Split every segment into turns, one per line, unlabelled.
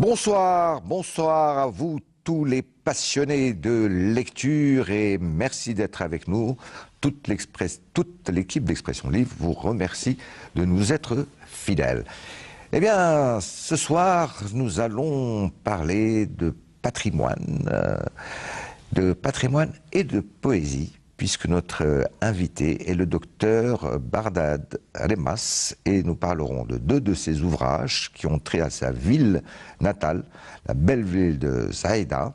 Bonsoir, bonsoir à vous tous les passionnés de lecture et merci d'être avec nous. Toute l'équipe d'Expression Livre vous remercie de nous être fidèles. Eh bien, ce soir, nous allons parler de patrimoine et de poésie, puisque notre invité est le docteur Bardad Remas, et nous parlerons de deux de ses ouvrages qui ont trait à sa ville natale, la belle ville de Saïda.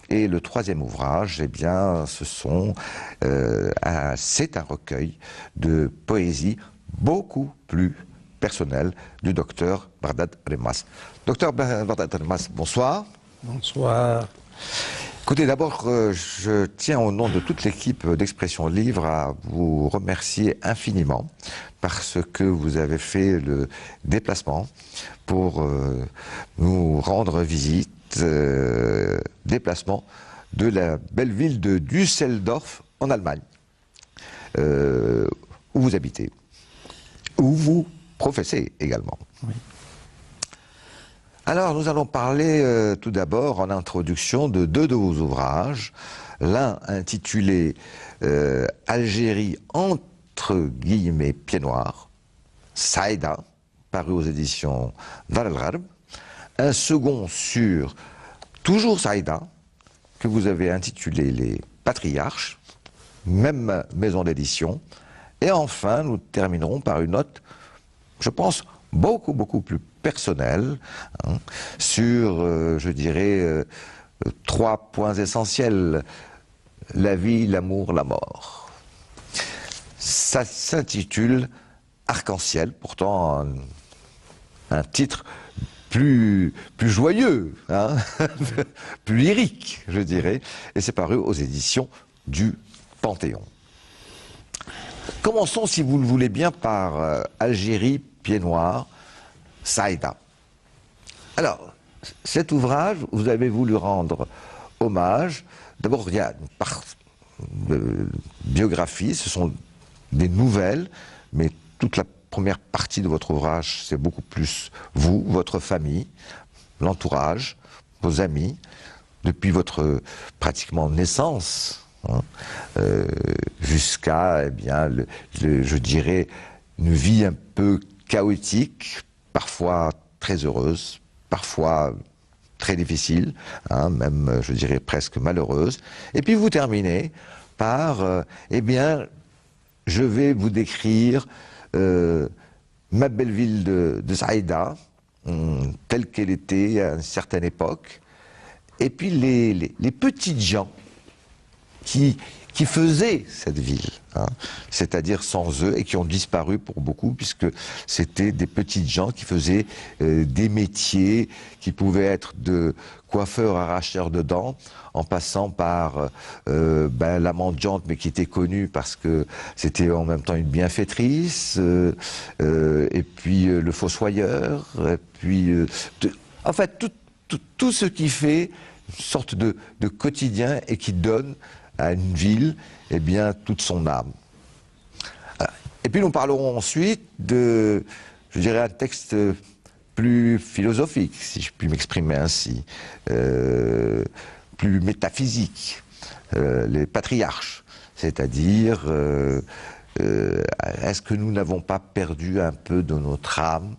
Et le troisième ouvrage, eh bien, c'est un recueil de poésie beaucoup plus personnel du docteur Bardad Remas. Docteur Bardad Remas, bonsoir.
Bonsoir.
Écoutez, d'abord, je tiens au nom de toute l'équipe d'Expression Livre à vous remercier infiniment parce que vous avez fait le déplacement pour nous rendre visite, déplacement de la belle ville de Düsseldorf en Allemagne, où vous habitez, où vous professez également.
Oui.
Alors, nous allons parler tout d'abord en introduction de deux de vos ouvrages. L'un intitulé Algérie entre guillemets pieds noirs, Saïda, paru aux éditions Dar el Gharb. Un second sur toujours Saïda, que vous avez intitulé Les Patriarches, même maison d'édition. Et enfin, nous terminerons par une note, je pense, beaucoup plus personnel, sur, je dirais, 3 points essentiels: la vie, l'amour, la mort. Ça s'intitule Arc-en-ciel, pourtant un titre plus joyeux, plus lyrique, je dirais, et c'est paru aux éditions du Panthéon. Commençons, si vous le voulez bien, par Algérie, pieds noirs, Saïda. Alors, cet ouvrage, vous avez voulu rendre hommage. D'abord, il y a une part de biographie, ce sont des nouvelles, mais toute la première partie de votre ouvrage, c'est beaucoup plus vous, votre famille, l'entourage, vos amis, depuis votre pratiquement naissance, jusqu'à, eh bien, je dirais, une vie un peu chaotique, parfois très heureuse, parfois très difficile, même, je dirais, presque malheureuse. Et puis vous terminez par, eh bien, je vais vous décrire ma belle ville de Saïda, telle qu'elle était à une certaine époque, et puis les petites gens qui faisaient cette ville, c'est-à-dire sans eux, et qui ont disparu pour beaucoup, puisque c'était des petites gens qui faisaient des métiers qui pouvaient être de coiffeur arracheur de dents, en passant par la mendiante, mais qui était connue parce que c'était en même temps une bienfaitrice, et puis le fossoyeur, et puis en fait tout ce qui fait une sorte de quotidien et qui donne à une ville, eh bien, toute son âme. Et puis nous parlerons ensuite de, je dirais, un texte plus philosophique, si je puis m'exprimer ainsi, plus métaphysique, les patriarches, c'est-à-dire, est-ce que nous n'avons pas perdu un peu de notre âme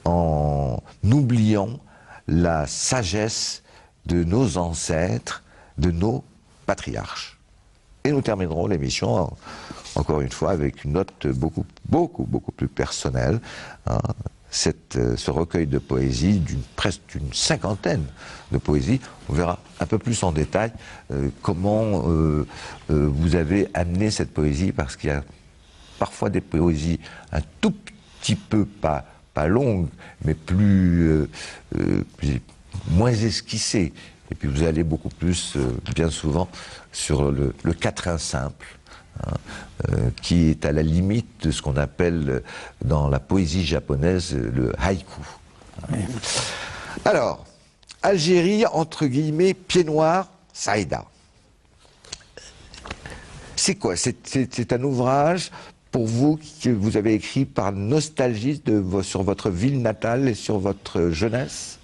en oubliant la sagesse de nos ancêtres, de nos patriarches. Et nous terminerons l'émission, encore une fois, avec une note beaucoup plus personnelle. Ce recueil de poésie, presque d'une cinquantaine de poésies. On verra un peu plus en détail comment vous avez amené cette poésie, parce qu'il y a parfois des poésies un tout petit peu, pas longues, mais moins esquissées. Et puis vous allez beaucoup plus, bien souvent, sur le quatrain simple, qui est à la limite de ce qu'on appelle dans la poésie japonaise le haïku.
Oui.
Alors, Algérie, entre guillemets, pieds noirs, Saïda. C'est quoi? C'est un ouvrage pour vous que vous avez écrit par nostalgie sur votre ville natale et sur votre jeunesse?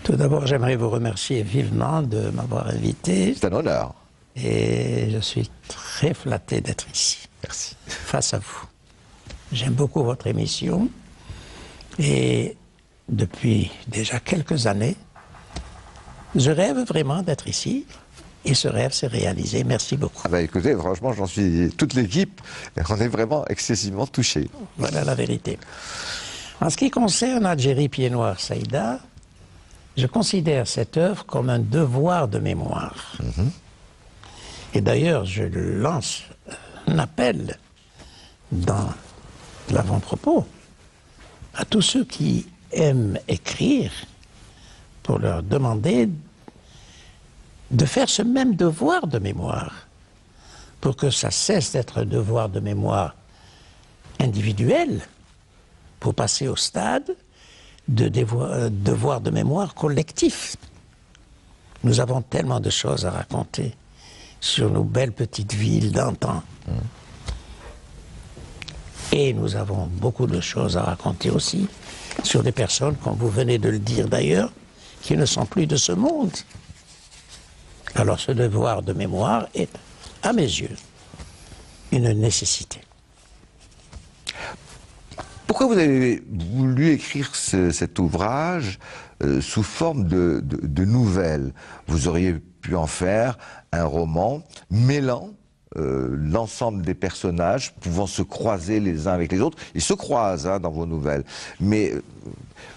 Tout d'abord, j'aimerais vous remercier vivement de m'avoir invité
C'est un honneur.
et je suis très flatté d'être ici,
Merci.
face à vous. J'aime beaucoup votre émission et depuis déjà quelques années, je rêve vraiment d'être ici et ce rêve s'est réalisé. Merci beaucoup.
Ah bah écoutez, franchement, j'en suis toute l'équipe, on est vraiment excessivement touchés.
Voilà la vérité. En ce qui concerne Algérie Pied Noir Saïda, je considère cette œuvre comme un devoir de mémoire. Et d'ailleurs, je lance un appel dans l'avant-propos à tous ceux qui aiment écrire pour leur demander de faire ce même devoir de mémoire pour que ça cesse d'être un devoir de mémoire individuel pour passer au stade de devoir de mémoire collectif. Nous avons tellement de choses à raconter sur nos belles petites villes d'antan. Et nous avons beaucoup de choses à raconter aussi sur des personnes, comme vous venez de le dire d'ailleurs, qui ne sont plus de ce monde. Alors ce devoir de mémoire est, à mes yeux, une nécessité.
Pourquoi vous avez voulu écrire cet ouvrage sous forme de nouvelles? Vous auriez pu en faire un roman mêlant l'ensemble des personnages pouvant se croiser les uns avec les autres. Ils se croisent dans vos nouvelles. Mais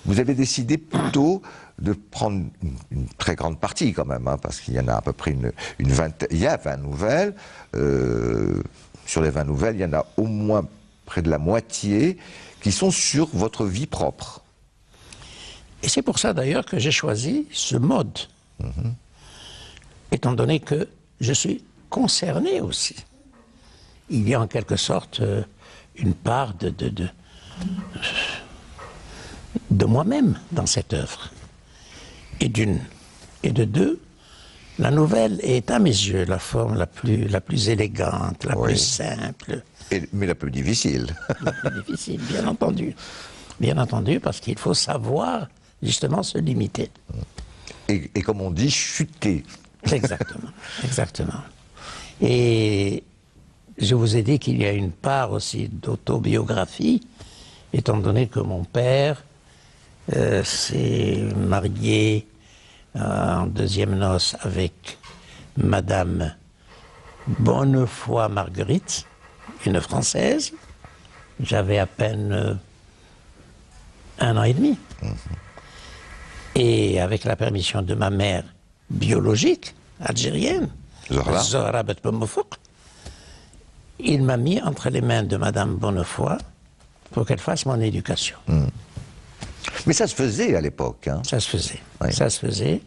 vous avez décidé plutôt de prendre une très grande partie quand même, parce qu'il y en a à peu près une vingtaine. Il y a 20 nouvelles. Sur les 20 nouvelles, il y en a au moins près de la moitié qui sont sur votre vie propre.
Et c'est pour ça d'ailleurs que j'ai choisi ce mode. Étant donné que je suis concerné aussi. Il y a en quelque sorte une part de moi-même dans cette œuvre. Et de deux, la nouvelle est à mes yeux la forme la plus élégante, la plus simple.
Mais la plus difficile.
La plus difficile, bien entendu. Bien entendu, parce qu'il faut savoir justement se limiter.
Et comme on dit, chuter.
Exactement, exactement. Et je vous ai dit qu'il y a une part aussi d'autobiographie, étant donné que mon père s'est marié en deuxième noces avec Madame Bonnefoy Marguerite, une Française. J'avais à peine 1 an et demi. Et avec la permission de ma mère biologique, algérienne, Zahra Bet Benmoufouq, il m'a mis entre les mains de Madame Bonnefoy pour qu'elle fasse mon éducation.
Mais ça se faisait à l'époque.
Ça se faisait.
Oui.
Ça se faisait.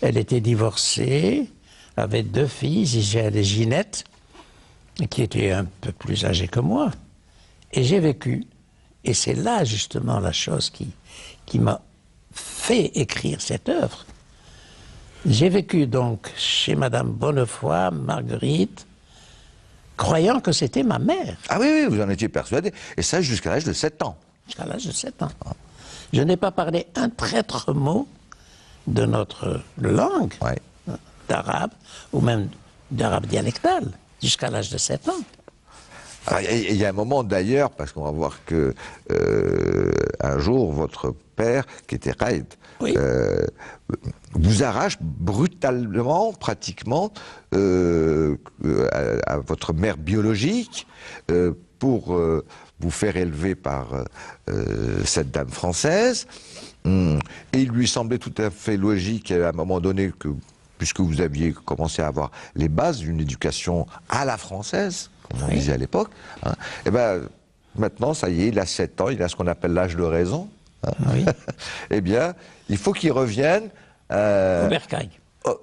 Elle était divorcée, avait 2 filles, Gisèle et Ginette, qui étaient un peu plus âgées que moi. Et j'ai vécu, et c'est là justement la chose qui m'a fait écrire cette œuvre. J'ai vécu donc chez Madame Bonnefoy, Marguerite, croyant que c'était ma mère.
Ah oui, vous en étiez persuadé. Et ça jusqu'à l'âge de 7 ans.
Jusqu'à l'âge de 7 ans. Je n'ai pas parlé un traître mot de notre langue, d'arabe, ou même d'arabe dialectal, jusqu'à l'âge de 7 ans.
Il y a un moment d'ailleurs, parce qu'on va voir que un jour, votre père, qui était Raïd, vous arrache brutalement, pratiquement, à votre mère biologique pour vous faire élever par cette dame française. Et il lui semblait tout à fait logique à un moment donné que, puisque vous aviez commencé à avoir les bases d'une éducation à la française, comme on disait à l'époque, et ben maintenant, ça y est, il a 7 ans, il a ce qu'on appelle l'âge de raison. Eh bien, il faut qu'il revienne
au bercail.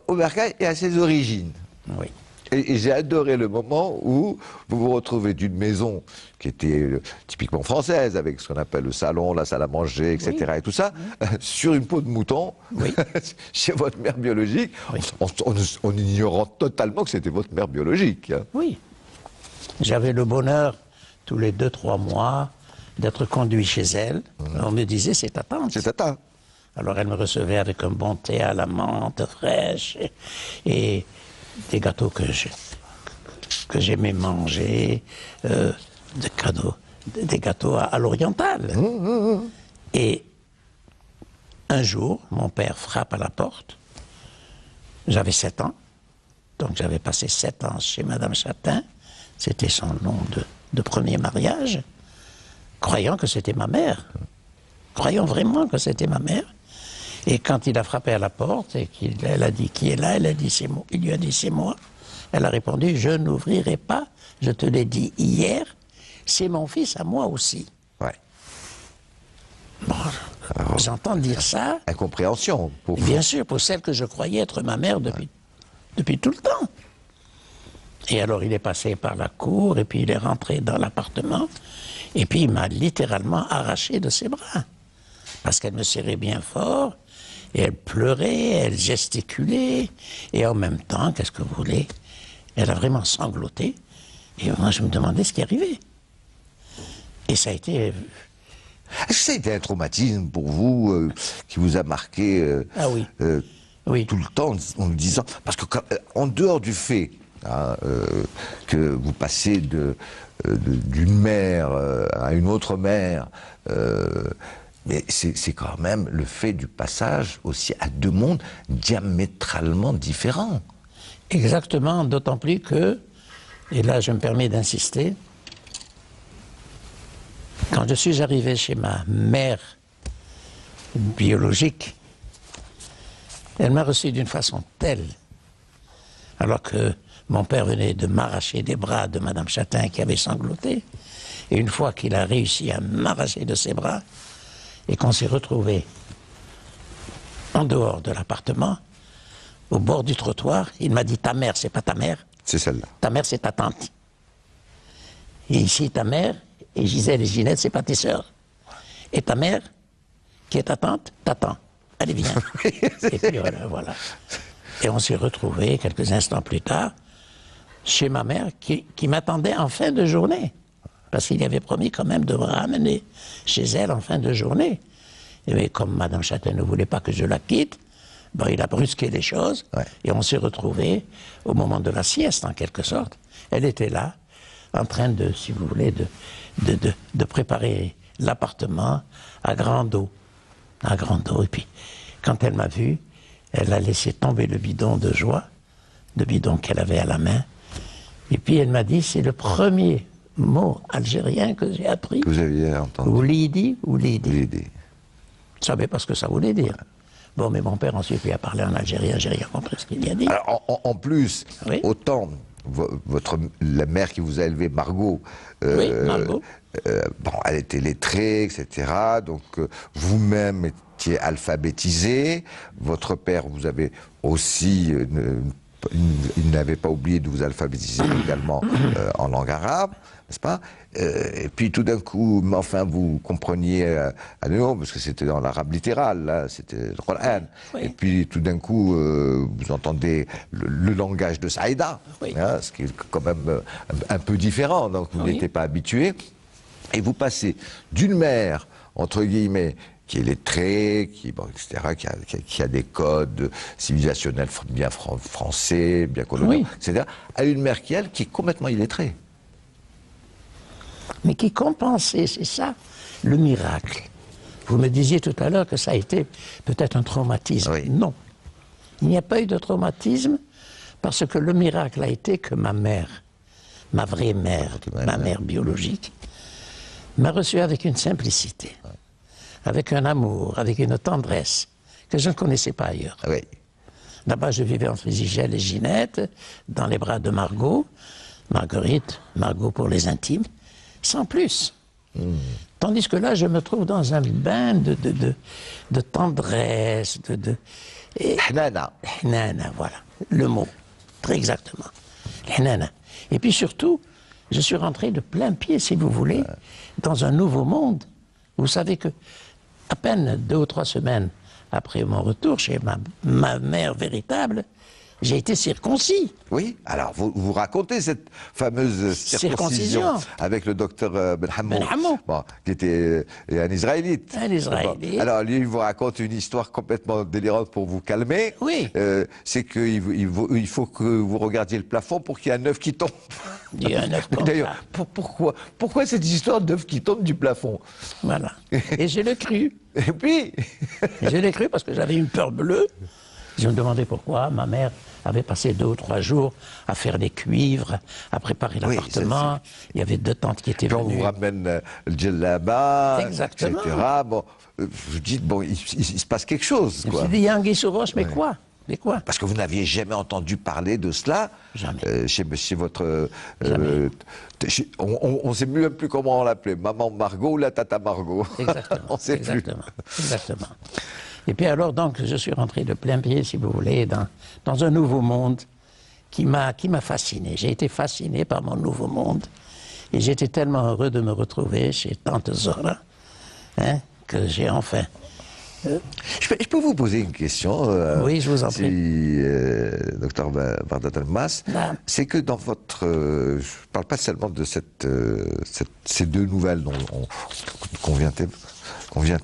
Au bercail et à ses origines.
Oui.
Et j'ai adoré le moment où vous vous retrouvez d'une maison qui était typiquement française, avec ce qu'on appelle le salon, la salle à manger, etc. et tout ça, sur une peau de mouton, chez votre mère biologique, en ignorant totalement que c'était votre mère biologique.
Oui. J'avais le bonheur, tous les 2-3 mois, d'être conduit chez elle. On me disait, c'est ta tante.
C'est ta tante.
Alors elle me recevait avec un bon thé à la menthe fraîche et des gâteaux que j'aimais manger, des gâteaux à l'orientale. Et un jour, mon père frappe à la porte. J'avais 7 ans, donc j'avais passé 7 ans chez Madame Châtain. C'était son nom de premier mariage, croyant que c'était ma mère. Croyant vraiment que c'était ma mère. Et quand il a frappé à la porte et qu'elle a dit qui est là, elle a dit c'est moi. Il lui a dit c'est moi. Elle a répondu je n'ouvrirai pas, je te l'ai dit hier, c'est mon fils à moi aussi.
Ouais.
Bon, j'entends dire ça.
Incompréhension. Pour
Bien sûr, pour celle que je croyais être ma mère depuis tout le temps. Et alors il est passé par la cour et puis il est rentré dans l'appartement et puis il m'a littéralement arraché de ses bras. Parce qu'elle me serrait bien fort, et elle pleurait, elle gesticulait, et en même temps, qu'est-ce que vous voulez, elle a vraiment sangloté, et moi je me demandais ce qui arrivait. Et ça a été...
Est-ce que ça a été un traumatisme pour vous, qui vous a marqué
Ah oui. Oui.
tout le temps, en me disant... Parce que en dehors du fait que vous passez d'une mère à une autre mère... mais c'est quand même le fait du passage aussi à 2 mondes diamétralement différents.
Exactement, d'autant plus que, et là je me permets d'insister, quand je suis arrivé chez ma mère biologique, elle m'a reçu d'une façon telle, alors que mon père venait de m'arracher des bras de Madame Châtain qui avait sangloté, et une fois qu'il a réussi à m'arracher de ses bras, et qu'on s'est retrouvés en dehors de l'appartement, au bord du trottoir, il m'a dit « Ta mère, c'est pas ta mère.
C'est celle-là.
Ta mère, c'est ta tante. Et ici, ta mère, et Gisèle et Ginette, c'est pas tes sœurs. Et ta mère, qui est ta tante, t'attend. Allez, viens. » Et puis voilà. Et on s'est retrouvés quelques instants plus tard chez ma mère qui m'attendait en fin de journée. Parce qu'il avait promis quand même de me ramener chez elle en fin de journée. Et comme Madame Châtain ne voulait pas que je la quitte, bon, il a brusqué les choses, et on s'est retrouvés au moment de la sieste, en quelque sorte. Elle était là, en train de, si vous voulez, de préparer l'appartement à grande eau. À grande eau. Et puis, quand elle m'a vu, elle a laissé tomber le bidon de joie, le bidon qu'elle avait à la main. Et puis, elle m'a dit, c'est le premier mot algérien que j'ai appris.
Que vous aviez entendu.
Oulidi, oulidi.
Oulidi.
Je ne savais pas ce que ça voulait dire. Bon, mais mon père ensuite lui a parlé en algérien, j'ai rien compris ce qu'il y a dit.
Alors, en plus,
Oui.
autant la mère qui vous a élevé, Margot,
Oui, Margot.
Bon, elle était lettrée, etc. Donc, vous-même étiez alphabétisé. Votre père, vous avez aussi... il n'avait pas oublié de vous alphabétiser également en langue arabe, n'est-ce pas? Et puis tout d'un coup, mais enfin, vous compreniez à nouveau, parce que c'était dans l'arabe littéral, là, c'était le Coran.
Oui.
Et puis tout d'un coup, vous entendez le langage de Saïda,
Oui.
hein, ce qui est quand même un peu différent, donc vous
Oui.
n'étiez pas habitué. Et vous passez d'une mère, entre guillemets, qui est lettrée, bon, etc., qui a des codes civilisationnels bien français, bien coloniaux,
Oui.
etc., à une mère qui est complètement illettrée.
Mais qui compensait, c'est ça, le miracle. Vous me disiez tout à l'heure que ça a été peut-être un traumatisme.
Oui.
Non. Il n'y a pas eu de traumatisme parce que le miracle a été que ma mère, ma vraie mère, ma mère biologique, m'a reçu avec une simplicité, avec un amour, avec une tendresse que je ne connaissais pas ailleurs.
Oui.
Là-bas, je vivais entre Gisèle et Ginette, dans les bras de Margot, Marguerite, Margot pour les intimes, sans plus. Tandis que là, je me trouve dans un bain de tendresse, et
Hnana.
Hnana, voilà, le mot, très exactement. Hnana. Et puis surtout, je suis rentré de plein pied, si vous voulez, dans un nouveau monde. Vous savez que, à peine 2 ou 3 semaines après mon retour chez ma mère véritable, J'ai été circoncis.
Oui, alors vous racontez cette fameuse circoncision avec le docteur Ben Hammou, bon, qui était un Israélite.
Un Israélite.
Bon. Alors lui, il vous raconte une histoire complètement délirante pour vous calmer.
Oui.
C'est qu'il faut que vous regardiez le plafond pour qu'il y ait un œuf qui tombe.
Il y a un œuf comme
D'ailleurs, pourquoi cette histoire d'œuf qui tombe du plafond?
Voilà. Et je l'ai cru.
Et puis
Je l'ai cru parce que j'avais une peur bleue. Je me demandais pourquoi ma mère avait passé 2 ou 3 jours à faire des cuivres, à préparer l'appartement. Il y avait 2 tantes qui étaient
puis on
venues.
vous ramène le djellaba,
Exactement.
etc. Bon, vous dites, bon, il se passe quelque chose,
Je me
quoi.
suis dit, il y a anguille sous roche, mais quoi? Mais quoi?
Parce que vous n'aviez jamais entendu parler de cela.
Jamais.
Chez votre...
Jamais.
On ne sait même plus comment on l'appelait. Maman Margot ou la tata Margot.
Exactement.
On ne sait
Exactement. Exactement. Et puis alors, donc, je suis rentré de plein pied, si vous voulez, dans un nouveau monde qui m'a fasciné. J'ai été fasciné par mon nouveau monde. Et j'étais tellement heureux de me retrouver chez Tante Zora, hein, que j'ai enfin...
Je peux vous poser une question?
Oui, je vous en prie.
Docteur Wardat Elmas, c'est que dans votre... je ne parle pas seulement de ces 2 nouvelles qu'on vient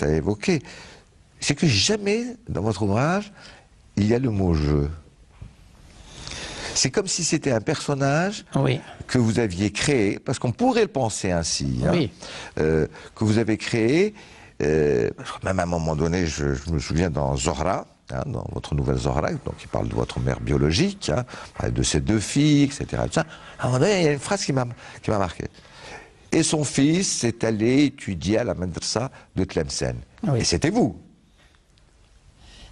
à évoquer. C'est que jamais, dans votre ouvrage, il y a le mot « je ». C'est comme si c'était un personnage que vous aviez créé, parce qu'on pourrait le penser ainsi, hein, que vous avez créé, même à un moment donné, je me souviens dans Zohra, hein, dans votre nouvelle Zohra, donc il parle de votre mère biologique, hein, de ses 2 filles, etc. Tout ça. À un moment donné, il y a une phrase qui m'a marqué. Et son fils est allé étudier à la madrasa de Tlemcen. Et c'était vous.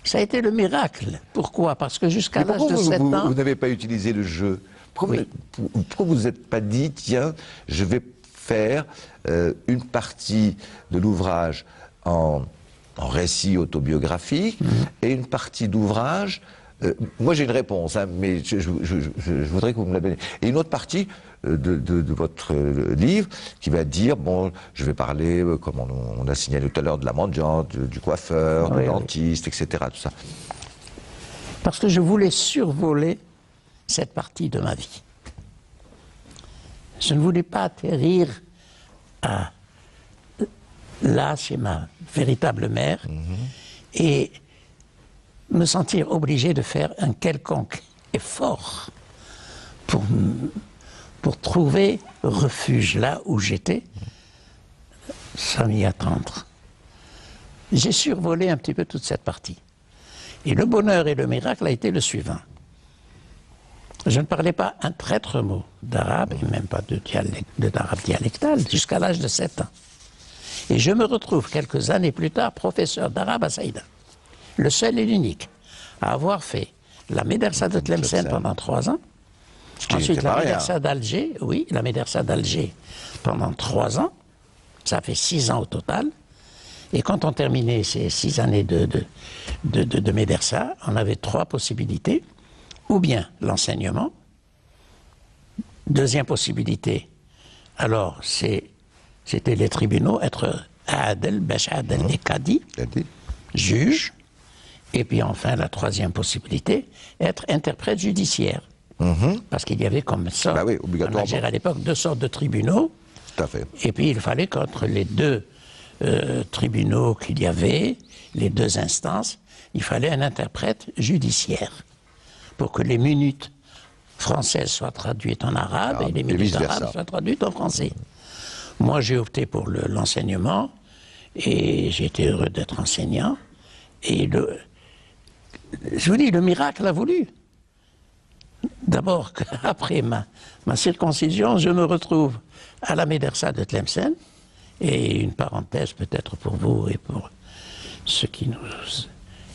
Ça a été le miracle. Pourquoi? Parce que jusqu'à l'âge de 7 ans...
Vous n'avez pas utilisé le jeu. Pourquoi vous vous êtes pas dit, tiens, je vais faire une partie de l'ouvrage en récit autobiographique et une partie d'ouvrage... moi j'ai une réponse, hein, mais je voudrais que vous me la donniez. Et une autre partie de votre livre qui va dire, bon, je vais parler, comme on a signalé tout à l'heure, de la mendiante, du coiffeur, du dentiste, etc. Tout ça.
Parce que je voulais survoler cette partie de ma vie. Je ne voulais pas atterrir à là, chez ma véritable mère, et me sentir obligé de faire un quelconque effort pour trouver refuge là où j'étais, sans m'y attendre. J'ai survolé un petit peu toute cette partie. Et le bonheur et le miracle a été le suivant. Je ne parlais pas un traître mot d'arabe, et même pas d'arabe dialectal, jusqu'à l'âge de 7 ans. Et je me retrouve quelques années plus tard professeur d'arabe à Saïda. Le seul et l'unique à avoir fait la médersa de Tlemcen pendant 3 ans. Ensuite, la médersa d'Alger, la médersa d'Alger pendant 3 ans. Ça fait 6 ans au total. Et quand on terminait ces 6 années de médersa, on avait 3 possibilités. Ou bien l'enseignement. Deuxième possibilité, alors c'était les tribunaux, être Adel, Besh Adel et Kadi, juge. Et puis enfin, la 3e possibilité, être interprète judiciaire. Parce qu'il y avait comme ça, en Algérie à l'époque, 2 sortes de tribunaux.
Tout à fait.
Et puis il fallait qu'entre les 2 tribunaux qu'il y avait, les 2 instances, il fallait un interprète judiciaire pour que les minutes françaises soient traduites en arabe et les minutes arabes soient traduites en français. Moi, j'ai opté pour l'enseignement et j'ai été heureux d'être enseignant. Et je vous dis, le miracle a voulu. D'abord, après ma circoncision, je me retrouve à la médersa de Tlemcen. Et une parenthèse peut-être pour vous et pour ceux qui nous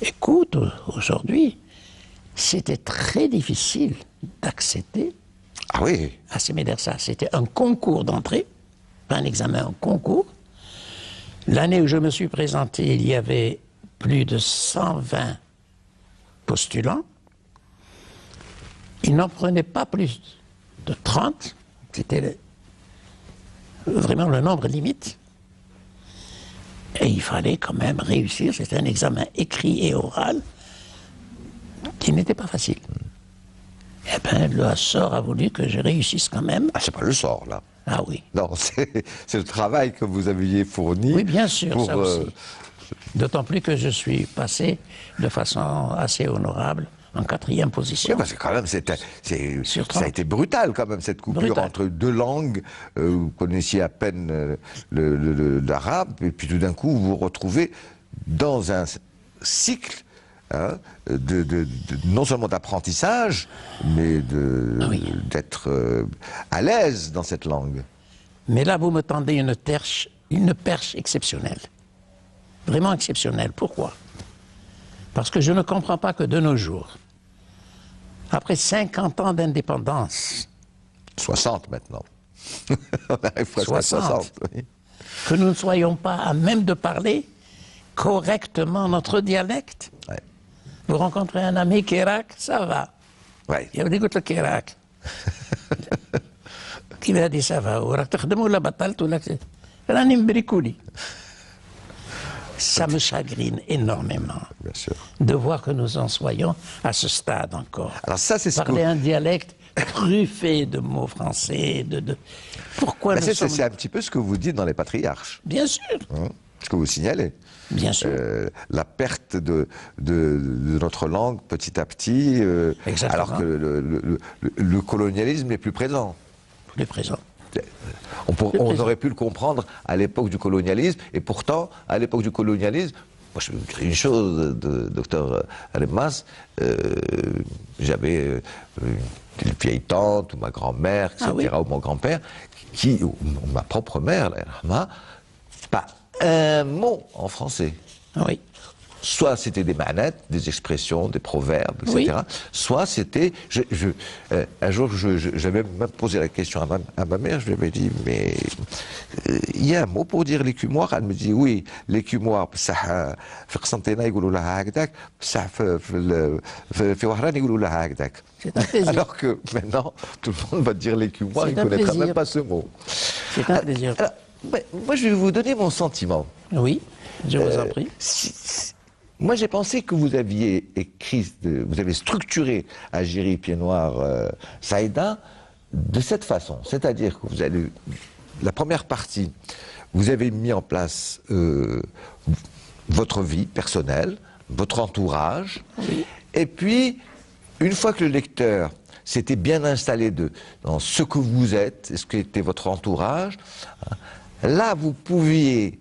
écoutent aujourd'hui, c'était très difficile d'accéder à ces médersas. C'était un concours d'entrée, pas un examen, un concours. L'année où je me suis présenté, il y avait plus de 120 postulants. Ils n'en prenaient pas plus de 30. C'était vraiment le nombre limite. Et il fallait quand même réussir. C'était un examen écrit et oral qui n'était pas facile. Eh bien, le sort a voulu que je réussisse quand même.
Ah, c'est pas le sort, là.
Ah oui.
Non, c'est le travail que vous aviez fourni.
Oui, bien sûr,
pour,
ça aussi. D'autant plus que je suis passé de façon assez honorable en 4e position.
Oui, parce que quand même, ça a
30.
été brutal, quand même, cette coupure
Brutal.
entre deux langues. Vous connaissiez à peine l'arabe, et puis tout d'un coup, vous vous retrouvez dans un cycle hein, non seulement d'apprentissage, mais d'être à l'aise dans cette langue.
Mais là, vous me tendez une perche exceptionnelle. Vraiment exceptionnelle. Pourquoi? Parce que je ne comprends pas que de nos jours, après 50 ans d'indépendance...
60 maintenant. On arrive presque à 60. Oui.
Que nous ne soyons pas à même de parler correctement notre dialecte.
Ouais.
Vous rencontrez un ami Kérak, ça va.
Ouais.
Il vous écoute le Kérak. Qui va dire ça va? Ça me chagrine énormément.
Bien sûr.
De voir que nous en soyons à ce stade encore.
Alors ça, c'est ce
Parler un dialecte truffé de mots français, Pourquoi nous sommes...
C'est un petit peu ce que vous dites dans les patriarches.
Bien sûr.
Hein, ce que vous signalez.
Bien sûr.
La perte de notre langue petit à petit, alors que le colonialisme n'est plus présent.
Plus présent.
On aurait pu le comprendre à l'époque du colonialisme, et pourtant, à l'époque du colonialisme, moi je vais vous dire une chose, docteur Alebmas, j'avais une vieille tante, ou ma grand-mère, etc., ou mon grand-père, ou ma propre mère, pas un mot en français.
Oui.
Soit c'était des manettes, des expressions, des proverbes, etc. Oui. Soit c'était... un jour, j'avais même posé la question à ma mère, je lui avais dit, mais il y a un mot pour dire l'écumoire? Elle me dit, oui, l'écumoire, ça, c'est un plaisir. Alors que maintenant, tout le monde va dire l'écumoire, il ne connaîtra même pas ce mot.
C'est un plaisir.
Alors, moi, je vais vous donner mon sentiment.
Oui, je vous en prie.
Moi, j'ai pensé que vous aviez vous avez structuré Algérie Pied Noir Saïda de cette façon. C'est-à-dire que vous avez, la première partie, vous avez mis en place votre vie personnelle, votre entourage, oui. Et puis, une fois que le lecteur s'était bien installé dans ce que vous êtes, et ce qu'était votre entourage, là, vous pouviez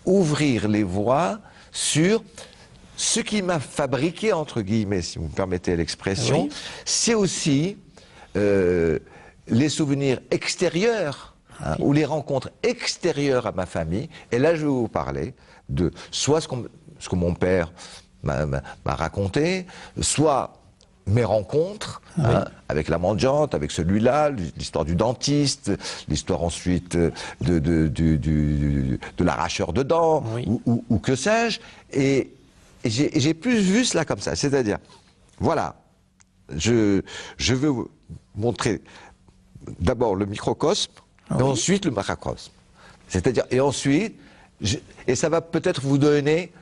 ouvrir les voies sur ce qui m'a fabriqué, entre guillemets, si vous me permettez l'expression, oui. C'est aussi les souvenirs extérieurs, hein, ou les rencontres extérieures à ma famille. Et là, je vais vous parler de soit ce que mon père m'a raconté, soit mes rencontres, oui. Hein, avec la mendiante, avec celui-là, l'histoire du dentiste, l'histoire ensuite de l'arracheur de dents, oui. ou que sais-je. Et j'ai plus vu cela comme ça, c'est-à-dire, voilà, je veux vous montrer d'abord le microcosme, oui. Et ensuite le macrocosme. C'est-à-dire, et ensuite, et ça va peut-être vous donner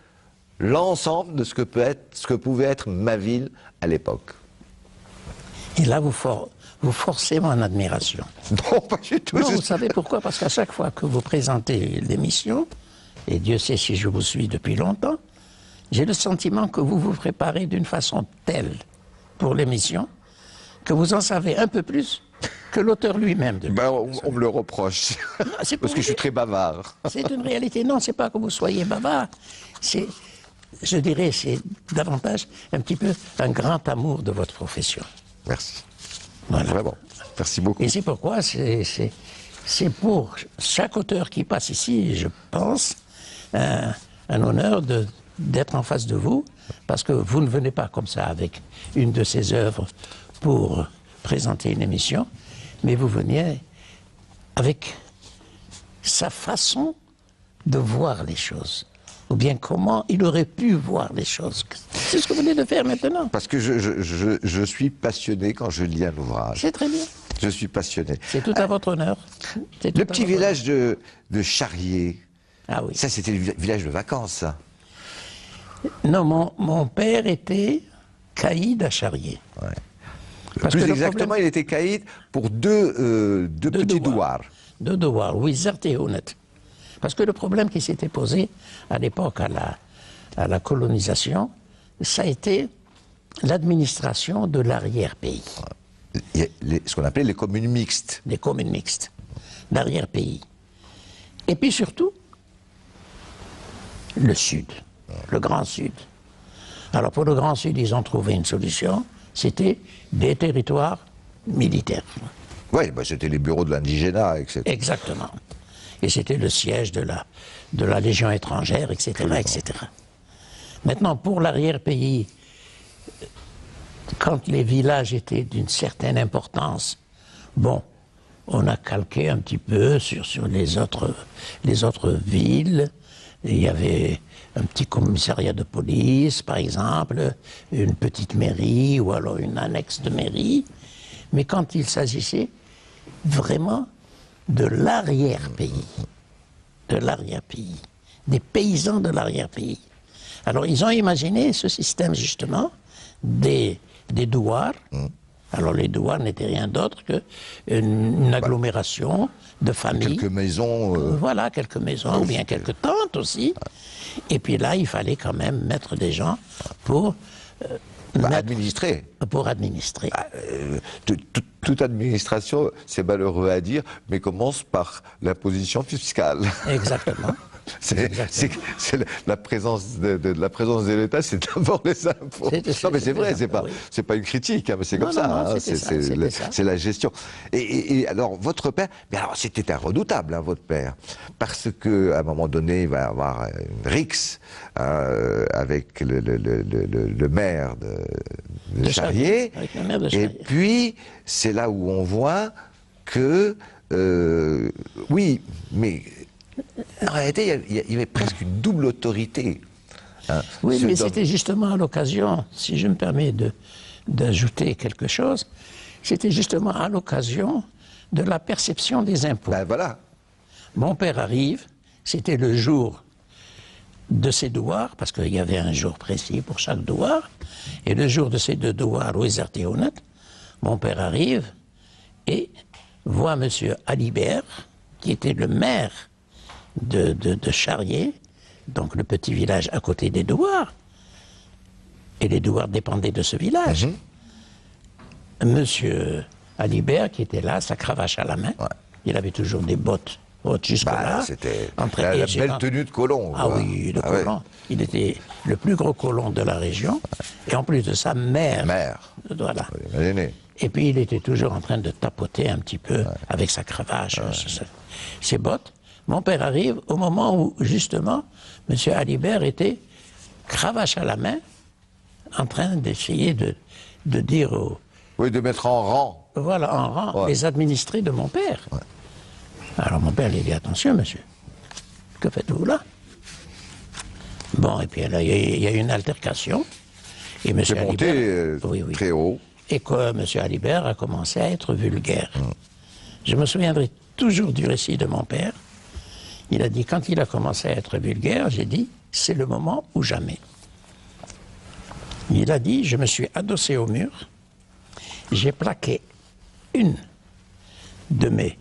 l'ensemble de ce que pouvait être ma ville à l'époque.
Et là, vous forcez mon admiration.
Non, pas du tout.
Non, vous savez pourquoi? Parce qu'à chaque fois que vous présentez l'émission, et Dieu sait si je vous suis depuis longtemps, j'ai le sentiment que vous vous préparez d'une façon telle pour l'émission que vous en savez un peu plus que l'auteur lui-même.
On me le reproche. Non, parce que je suis très bavard.
C'est une réalité. Non, c'est pas que vous soyez bavard. Je dirais, c'est davantage un petit peu un grand amour de votre profession.
Merci.
Voilà.
Vraiment. Merci beaucoup.
Et c'est pourquoi c'est pour chaque auteur qui passe ici, je pense, un honneur d'être en face de vous, parce que vous ne venez pas comme ça avec une de ces œuvres pour présenter une émission, mais vous veniez avec sa façon de voir les choses, ou bien comment il aurait pu voir les choses. C'est ce que vous venez de faire maintenant.
Parce que je suis passionné quand je lis un ouvrage.
C'est très bien.
Je suis passionné.
C'est tout à votre honneur.
Le petit village de Charrier,
ah oui.
Ça c'était le village de vacances, ça.
Non, mon père était caïd à Charrier.
Ouais.
Parce
Plus
que le
exactement,
problème-
il était caïd pour deux petits douars.
De devoir, oui, certes et honnête. Parce que le problème qui s'était posé à l'époque à la colonisation, ça a été l'administration de l'arrière-pays,
Il y a ce qu'on appelait les communes mixtes.
des communes mixtes, l'arrière-pays. Et puis surtout, le Sud, le Grand Sud. Alors pour le Grand Sud, ils ont trouvé une solution, c'était des territoires militaires.
Oui, bah, c'était les bureaux de l'indigénat, etc.
Exactement. Et c'était le siège de la Légion étrangère, etc., etc. Maintenant, pour l'arrière-pays, quand les villages étaient d'une certaine importance, bon, on a calqué un petit peu sur les autres villes. Il y avait un petit commissariat de police, par exemple, une petite mairie ou alors une annexe de mairie. Mais quand il s'agissait vraiment de l'arrière-pays, des paysans de l'arrière-pays. Alors ils ont imaginé ce système justement des douars. Alors les douars n'étaient rien d'autre qu'une agglomération de familles.
Quelques maisons.
Voilà, quelques maisons, ou bien quelques tentes aussi. Et puis là, il fallait quand même mettre des gens pour
administrer.
pour administrer.
Toute administration, c'est malheureux à dire, mais commence par l'imposition fiscale.
Exactement.
C'est la présence la présence de l'État, c'est d'abord les impôts. Non, mais c'est vrai, c'est pas une critique, hein, mais c'est comme ça. C'est la gestion. Et alors, votre père, mais alors c'était un redoutable, hein, votre père, parce que à un moment donné, il va y avoir une rixe avec le maire de Charrier,
avec le maire de
et
Charrier.
puis c'est là où on voit que oui, mais en réalité, il y avait presque une double autorité. Hein,
Oui, mais c'était justement à l'occasion, si je me permets d'ajouter quelque chose, c'était justement à l'occasion de la perception des impôts.
Ben voilà.
Mon père arrive, c'était le jour de ses douars, parce qu'il y avait un jour précis pour chaque douar, et le jour de ces deux douars, mon père arrive et voit M. Alibert, qui était le maire de Charrier, donc le petit village à côté des douars, et les douars dépendaient de ce village. Monsieur Alibert, qui était là, sa cravache à la main, il avait toujours des bottes hautes jusque-là.
C'était la belle tenue de colon.
Ah oui, le colon. Ouais. Il était le plus gros colon de la région, et en plus de ça, maire. Voilà. Et puis il était toujours en train de tapoter un petit peu avec sa cravache, ses bottes. Mon père arrive au moment où, justement, M. Alibert était, cravache à la main, en train d'essayer de dire aux...
Oui, de mettre en rang.
Voilà, en rang, les administrés de mon père. Alors mon père lui dit, attention, monsieur, que faites-vous là? Bon, et puis là, il y a eu une altercation. Et M.
Alibert... très haut.
Et que M. Alibert a commencé à être vulgaire. Je me souviendrai toujours du récit de mon père. Il a dit, quand il a commencé à être vulgaire, j'ai dit, c'est le moment ou jamais. Il a dit, je me suis adossé au mur, j'ai plaqué une de mes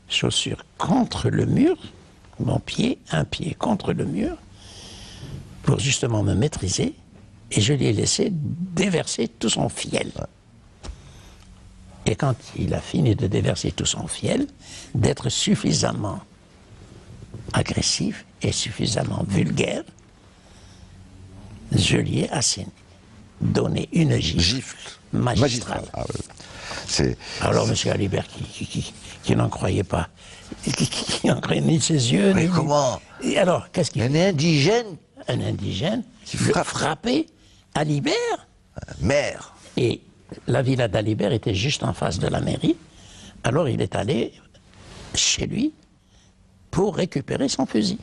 chaussures contre le mur, mon pied, un pied contre le mur, pour justement me maîtriser, et je lui ai laissé déverser tout son fiel. Et quand il a fini de déverser tout son fiel, d'être suffisamment agressif et suffisamment vulgaire, je lui ai donné une gifle magistrale.
Ah, ouais.
Alors M. Alibert, qui n'en croyait pas, qui n'en croyait ni ses yeux,
mais
ni...
comment?
Et alors, qu'est-ce qu'il fait? Un indigène
qui
frappait Alibert.
Maire.
Et la villa d'Alibert était juste en face de la mairie. Alors il est allé chez lui pour récupérer son fusil.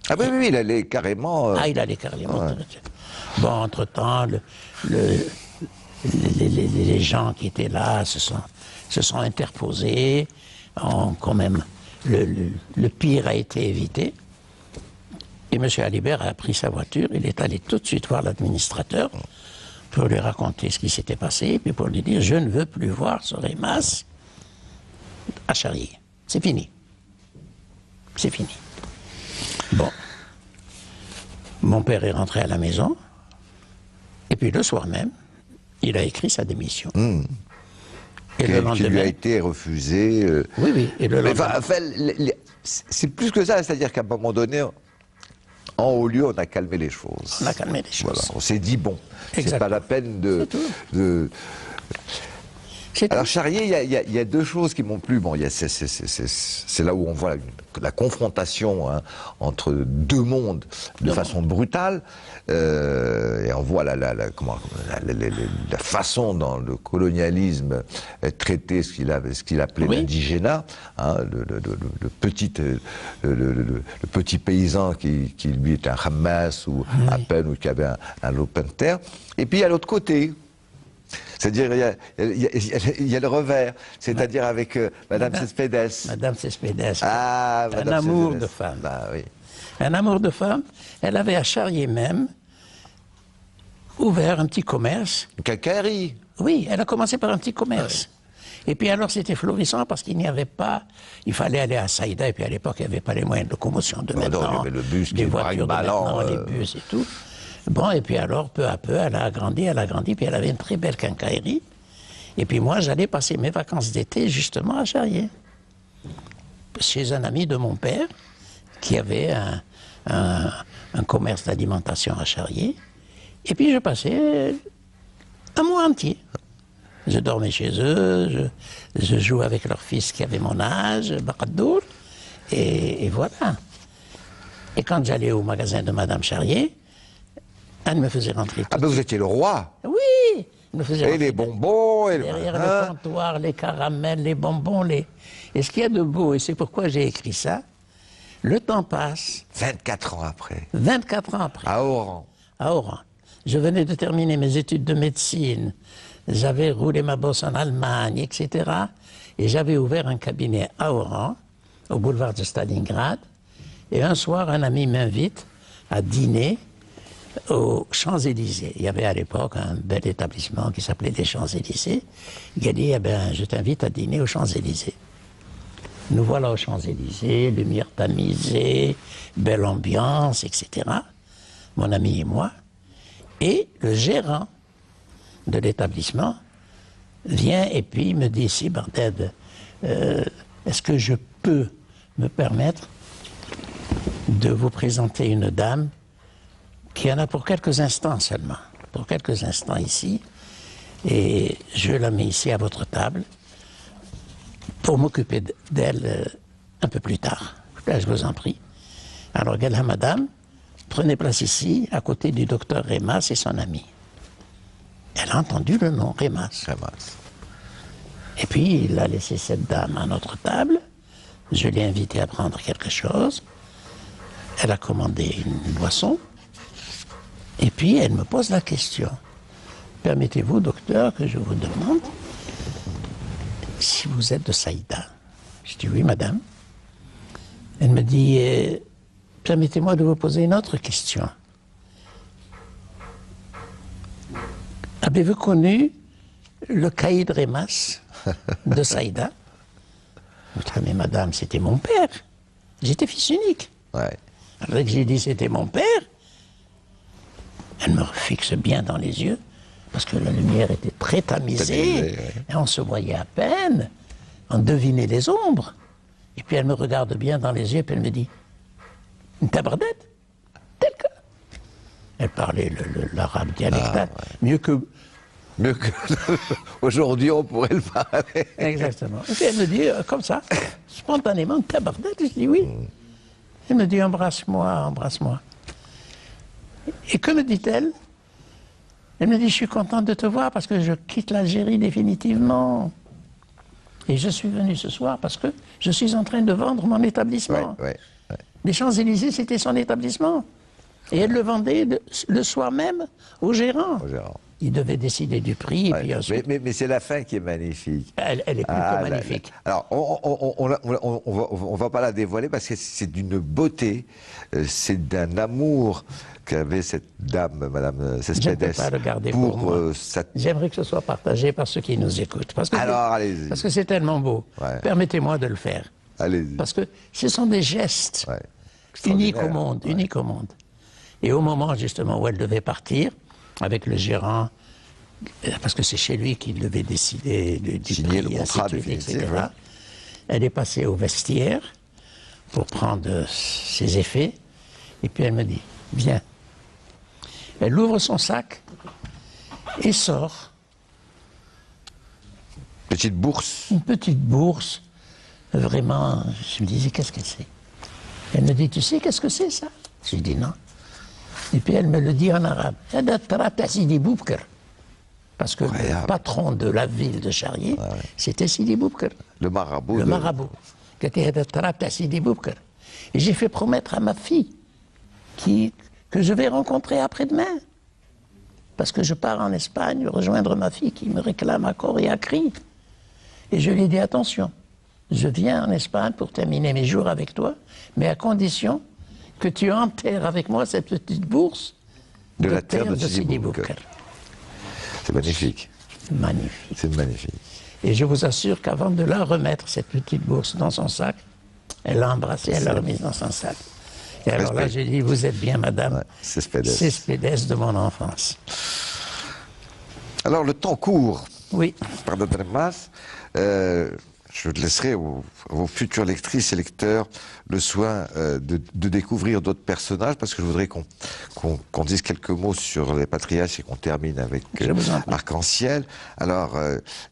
Ah oui, oui, il allait carrément...
Ah, il allait carrément. Ouais. Bon, entre-temps, les gens qui étaient là se sont interposés, quand même, le pire a été évité. Et M. Alibert a pris sa voiture, il est allé tout de suite voir l'administrateur pour lui raconter ce qui s'était passé, puis pour lui dire, je ne veux plus voir ce Rémas à Charrier. C'est fini. C'est fini. Bon. Mon père est rentré à la maison, et puis le soir même, il a écrit sa démission. Et le lendemain,
qui lui a été refusé.
Oui, oui. Et le lendemain,
c'est plus que ça, c'est-à-dire qu'à un moment donné, en haut lieu, on a calmé les choses.
on a calmé les choses.
Voilà, on s'est dit, bon, c'est
Exactement.
pas la peine de...
C'est
Alors
tout.
Charrier, il y a deux choses qui m'ont plu. Bon, c'est là où on voit la confrontation, hein, entre deux mondes de façon brutale, et on voit la façon dont le colonialisme traitait ce qu'il appelait
Oui.
l'indigénat, hein, le petit paysan qui lui est un Hamas ou à peine, ou qui avait un lopin de terre. Et puis à l'autre côté, c'est-à-dire, il y a le revers, c'est-à-dire avec Madame Cespedes.
Madame Cespedes.
Ah,
un
Madame
amour
Cespedes.
de femme.
Bah oui.
Un amour de femme. Elle avait à Charrier même ouvert un petit commerce.
Une quincaillerie.
Oui, elle a commencé par un petit commerce. Et puis alors c'était florissant parce qu'il n'y avait pas... Il fallait aller à Saïda, et puis à l'époque il n'y avait pas les moyens de locomotion de
Non,
maintenant.
il y avait le bus qui
des
est
voitures de
braque-ballant,
maintenant, les bus et tout. Bon, et puis alors, peu à peu, elle a agrandi, puis elle avait une très belle quincaillerie. Et puis moi, j'allais passer mes vacances d'été justement à Charrier, chez un ami de mon père, qui avait un commerce d'alimentation à Charrier. Et puis je passais un mois entier. Je dormais chez eux, je jouais avec leur fils qui avait mon âge, Bakadour, et voilà. Et quand j'allais au magasin de Madame Charrier, elle me faisait rentrer.
Ah ben vous étiez le roi.
Oui, elle me faisait
Et
rentrer
les bonbons, et
derrière
hein.
le comptoir, les caramels, les bonbons, Et ce qu'il y a de beau, et c'est pourquoi j'ai écrit ça, le temps passe,
24 ans après,
24 ans après,
à Oran.
à Oran. Je venais de terminer mes études de médecine, j'avais roulé ma bosse en Allemagne, etc. Et j'avais ouvert un cabinet à Oran, au boulevard de Stalingrad. Et un soir, un ami m'invite à dîner aux Champs-Élysées. Il y avait à l'époque un bel établissement qui s'appelait les Champs-Élysées. Il a dit, eh ben, je t'invite à dîner aux Champs-Élysées. Nous voilà aux Champs-Élysées, lumière tamisée, belle ambiance, etc. Mon ami et moi. Et le gérant de l'établissement vient et puis me dit, si Barded, est-ce que je peux me permettre de vous présenter une dame qui en a pour quelques instants seulement, pour quelques instants ici, et je la mets ici à votre table pour m'occuper d'elle un peu plus tard. Là, je vous en prie. Alors, Galha, madame, prenez place ici, à côté du docteur Rémas et son ami. Elle a entendu le nom, Rémas. Et puis, il a laissé cette dame à notre table. Je l'ai invitée à prendre quelque chose. Elle a commandé une boisson. Et puis, elle me pose la question. Permettez-vous, docteur, que je vous demande si vous êtes de Saïda. Je dis oui, madame. Elle me dit, permettez-moi de vous poser une autre question. Avez-vous connu le caïd Rémas de Saïda? Je dis, mais madame, c'était mon père. J'étais fils unique.
Ouais.
Alors que j'ai dit c'était mon père, elle me fixe bien dans les yeux, parce que la lumière était très tamisée,
ouais.
et on se voyait à peine, on devinait les ombres. Et puis elle me regarde bien dans les yeux, puis elle me dit, une tabardette, tel que. Elle parlait l'arabe dialectal, mieux que...
Mieux que aujourd'hui, on pourrait le parler.
Exactement. Et puis elle me dit, comme ça, spontanément, une tabardette, je dis oui. Elle me dit, embrasse-moi, embrasse-moi. Et que me dit-elle? Elle me dit, je suis contente de te voir parce que je quitte l'Algérie définitivement. Et je suis venu ce soir parce que je suis en train de vendre mon établissement.
Ouais.
Les Champs-Élysées, c'était son établissement. Et elle le vendait le soir même au gérant. Il devait décider du prix. Et puis ensuite,
mais c'est la fin qui est magnifique.
elle est plus que magnifique.
Alors, on va pas la dévoiler parce que c'est d'une beauté, c'est d'un amour qu'avait cette dame, Madame
Je ne
Cespedes,
peux pas le garder pour moi.
sa...
J'aimerais que ce soit partagé par ceux qui nous écoutent.
Alors, allez-y.
Parce que c'est tellement beau.
Ouais.
Permettez-moi de le faire.
Allez-y.
Parce que ce sont des gestes
Ouais.
uniques au
Extraordinaire.
monde, uniques au monde. Et au moment justement où elle devait partir, avec le gérant, parce que c'est chez lui qu'il devait décider du
Signer
prix,
le contrat
ainsi de suite,
définitif,
etc.
ouais.
Elle est passée au vestiaire pour prendre ses effets, et puis elle me dit, viens. Elle ouvre son sac et sort
Petite bourse.
une petite bourse. Vraiment, je me disais, qu'est-ce que c'est? Elle me dit, tu sais qu'est-ce que c'est ça? Je lui dis non. Et puis elle me le dit en arabe. Sidi Boubker. Parce que
Incroyable.
le patron de la ville de Charrier, c'était Sidi Boubker,
Le marabout.
le
de-
marabout. Sidi Boubker. Et j'ai fait promettre à ma fille que je vais rencontrer après-demain. Parce que je pars en Espagne rejoindre ma fille qui me réclame à corps et à cri. Et je lui ai dit, attention, je viens en Espagne pour terminer mes jours avec toi, mais à condition que tu enterres avec moi cette petite bourse
De la terre de Sidi
Sidi
Boubker.
Boubker.
C'est magnifique.
Magnifique.
C'est magnifique.
Et je vous assure qu'avant de la remettre, cette petite bourse, dans son sac, elle l'a embrassée, elle l'a remise dans son sac. Et alors là, j'ai dit, vous êtes bien, madame,
Ouais, Cespedes.
Cespedes de mon enfance.
Alors, le temps court.
Oui,
Pardonnez-moi. Je laisserai à vos futures lectrices et lecteurs le soin de découvrir d'autres personnages, parce que je voudrais qu'on dise quelques mots sur les patriarches et qu'on termine avec
Je vous en prie.
Arc-en-Ciel. Alors,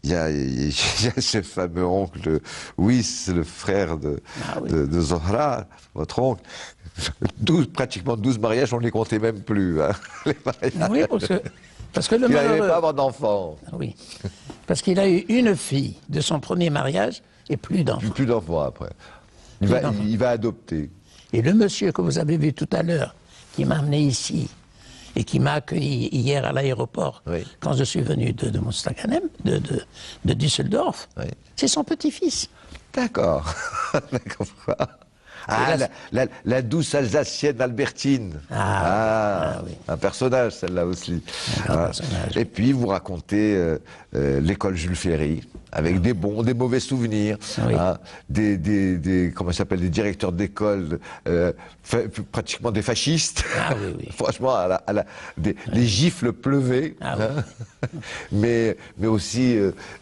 il y a ce fameux oncle, oui, c'est le frère
Ah oui.
de Zohra, votre oncle. Pratiquement 12 mariages, on ne les comptait même plus. Hein, les mariages.
oui, parce que le
Il n'arrivait
malheureux...
pas à avoir d'enfants.
Oui, parce qu'il a eu une fille de son premier mariage et plus d'enfants.
Plus d'enfants après.
d'enfants.
Il va adopter.
Et le monsieur que vous avez vu tout à l'heure, qui m'a amené ici et qui m'a accueilli hier à l'aéroport,
Oui.
quand je suis venu de Mostaganem, de Düsseldorf,
Oui.
c'est son petit-fils.
D'accord. D'accord. Ah,
Et là,
la douce Alsacienne Albertine.
Ah, oui.
Un personnage, celle-là aussi.
Un grand
Ah.
personnage.
Et puis, vous racontez l'école Jules Ferry, avec des bons, des mauvais souvenirs,
Oui.
hein, comment ça s'appelle, des directeurs d'école, pratiquement des fascistes.
Ah oui, oui.
Franchement, les gifles pleuvaient.
Ah oui.
hein. mais aussi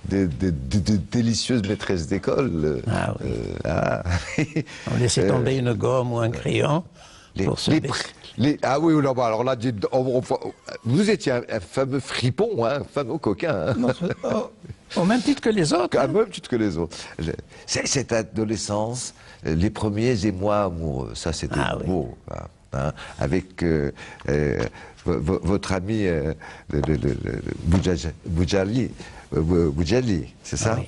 des délicieuses maîtresses d'école.
Ah oui.
Ah.
On laissait tomber une gomme ou un crayon pour se
Ah oui, non, bah alors là, vous étiez un fameux fripon, hein, un fameux coquin. Hein.
Non, au même titre que les autres.
À même titre que les autres. Cette adolescence, les premiers émois amoureux, ça c'était
Ah oui.
beau. Hein, avec votre ami Boudjali, c'est ça?
Ah oui.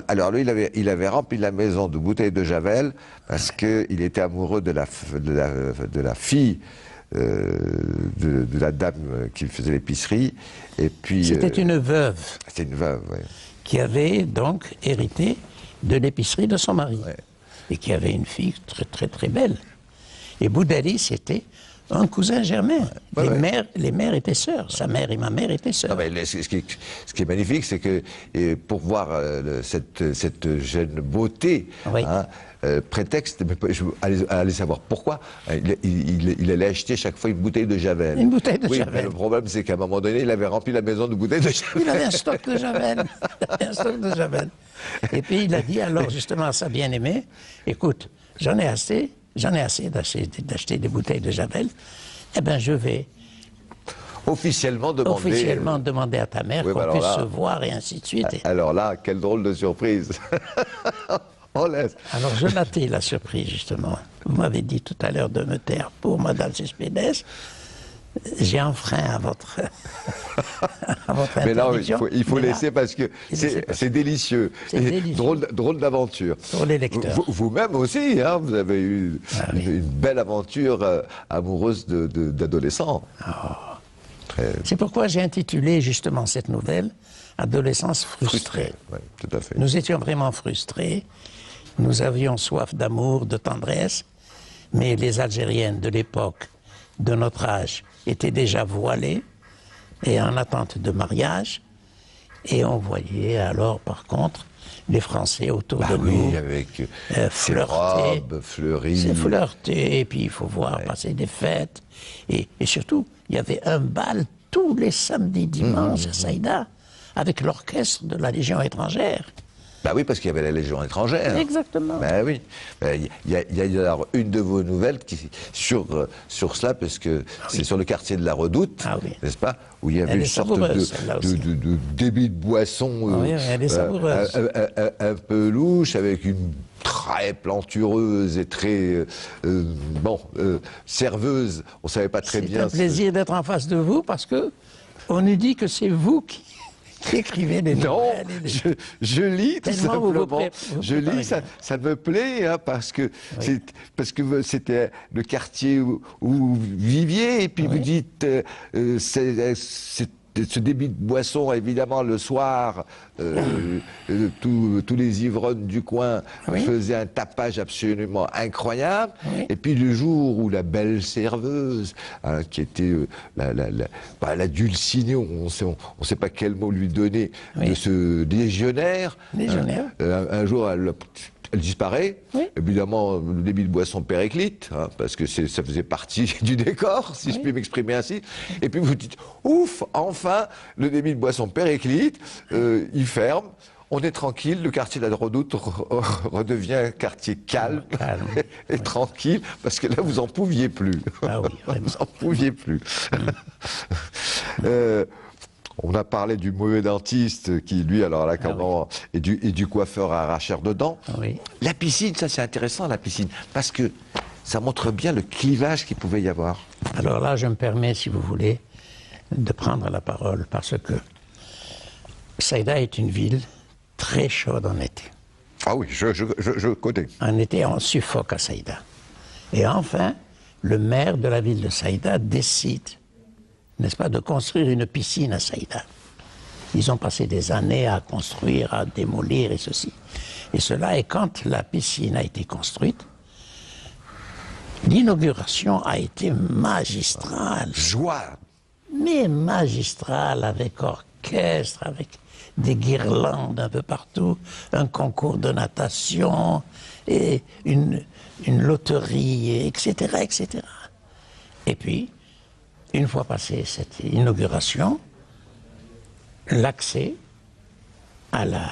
Alors lui, il avait rempli la maison de bouteilles de Javel parce qu'il était amoureux de la fille de la dame qui faisait l'épicerie. Et puis
C'était une veuve
c'était une veuve, oui.
qui avait donc hérité de l'épicerie de son mari
Ouais.
et qui avait une fille très très très belle. Et Boudali, c'était un cousin germain.
Ouais, ouais.
Les mères étaient sœurs. Sa mère et ma mère étaient sœurs.
Non, mais ce qui est magnifique, c'est que pour voir cette jeune beauté,
Oui.
hein, prétexte, mais allez savoir pourquoi, il allait acheter chaque fois une bouteille de Javel.
Une bouteille de
Oui,
Javel.
mais le problème, c'est qu'à un moment donné, il avait rempli la maison de bouteilles de Javel.
Il avait un stock de Javel. Il avait un stock de Javel. Et puis il a dit alors justement à sa bien-aimée, écoute, j'en ai assez d'acheter des bouteilles de Javel. Eh bien, je vais
Officiellement
demander à ta mère
Oui,
qu'on
bah alors
puisse
là-
se voir et ainsi de suite.
Alors là, quelle drôle de surprise. On laisse.
Alors je l'attends la surprise justement. Vous m'avez dit tout à l'heure de me taire pour Madame Cespedes. J'ai un frein à votre, à votre
Mais là,
interdiction.
il faut
Mais là,
laisser parce que
laissez passer.
c'est délicieux.
C'est
Et
délicieux.
drôle d'aventure.
Pour les lecteurs.
Vous-même aussi, hein, vous avez eu
oui.
une belle aventure amoureuse d'adolescent. Très
C'est pourquoi j'ai intitulé justement cette nouvelle Adolescence frustrée.
Ouais, tout à fait.
Nous étions vraiment frustrés. Nous avions soif d'amour, de tendresse, mais les Algériennes de l'époque de notre âge étaient déjà voilés et en attente de mariage. Et on voyait alors, par contre, les Français autour de nous
avec ces
flirter,
robes fleuries.
c'est flirter, et puis il faut voir passer des fêtes. Et surtout, il y avait un bal tous les samedis, dimanches à Saïda, avec l'orchestre de la Légion étrangère.
Bah oui, parce qu'il y avait la Légion étrangère.
Exactement.
Bah oui. Il y a alors une de vos nouvelles sur cela, parce que c'est sur le quartier de la Redoute, n'est-ce pas, où il y avait une sorte de débit de boisson un peu louche, avec une très plantureuse et très serveuse. On savait pas très bien.
C'est un plaisir d'être en face de vous, parce que on nous dit que c'est vous qui écrivez des nouvelles.
Non, je lis tout simplement. Je lis, ça me plaît, hein, parce que c'était le quartier où vous viviez, et puis vous dites, ce débit de boisson, évidemment, le soir, tous les ivrognes du coin faisaient un tapage absolument incroyable. Et puis le jour où la belle serveuse, hein, qui était la Dulcinée, on ne sait pas quel mot lui donner, de ce légionnaire, un jour elle disparaît. Évidemment, le débit de boisson périclite, hein, parce que ça faisait partie du décor, si je puis m'exprimer ainsi. Et puis vous dites, ouf, enfin, le débit de boisson périclite, il ferme, on est tranquille, le quartier de la Redoute redevient un quartier calme et tranquille, parce que là, vous en pouviez plus.
Ah oui,
vous en pouviez plus. On a parlé du mauvais dentiste qui, lui, alors là, et du coiffeur arracheur de dents. La piscine, ça c'est intéressant, la piscine, parce que ça montre bien le clivage qu'il pouvait y avoir.
Alors là, je me permets, si vous voulez, de prendre la parole, parce que Saïda est une ville très chaude en été.
Ah oui, je connais.
En été, on suffoque à Saïda. Et enfin, le maire de la ville de Saïda décide, n'est-ce pas, de construire une piscine à Saïda. Ils ont passé des années à construire, à démolir et ceci. Et cela, et quand la piscine a été construite, l'inauguration a été magistrale.
Joie.
Mais magistrale, avec orchestre, avec des guirlandes un peu partout, un concours de natation, et une loterie, etc., etc. Et puis, une fois passée cette inauguration, l'accès à la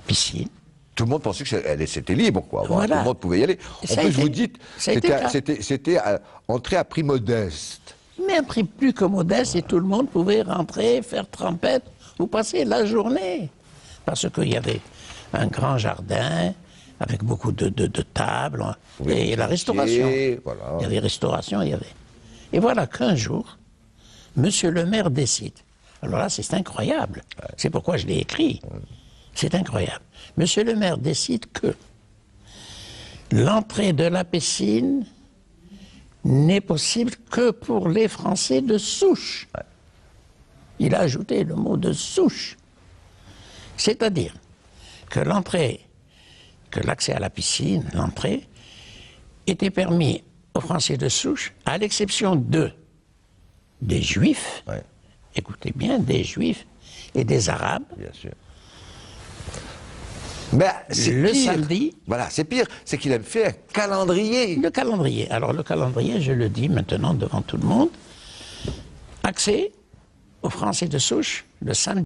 piscine.
Tout le monde pensait que c'était libre, quoi.
Voilà.
Tout le monde pouvait y aller. En plus, vous dites, c'était entrée à prix modeste.
Mais un prix plus que modeste, et tout le monde pouvait rentrer, faire trempette, ou passer la journée. Parce qu'il y avait un grand jardin, avec beaucoup de tables, et la restauration.
Voilà.
Il y avait restauration, il y avait. Et voilà qu'un jour, Monsieur le maire décide. Alors là, c'est incroyable. C'est pourquoi je l'ai écrit. C'est incroyable. Monsieur le maire décide que l'entrée de la piscine n'est possible que pour les Français de souche. Il a ajouté le mot de souche. C'est-à-dire que l'accès à la piscine, l'entrée, était permis aux Français de souche, à l'exception des Juifs, écoutez bien, des Juifs et des Arabes.
Bien sûr. Mais
le
pire.
Samedi.
Voilà, c'est pire, c'est qu'il a fait un calendrier.
Le calendrier. Alors le calendrier, je le dis maintenant devant tout le monde, accès aux Français de souche le samedi.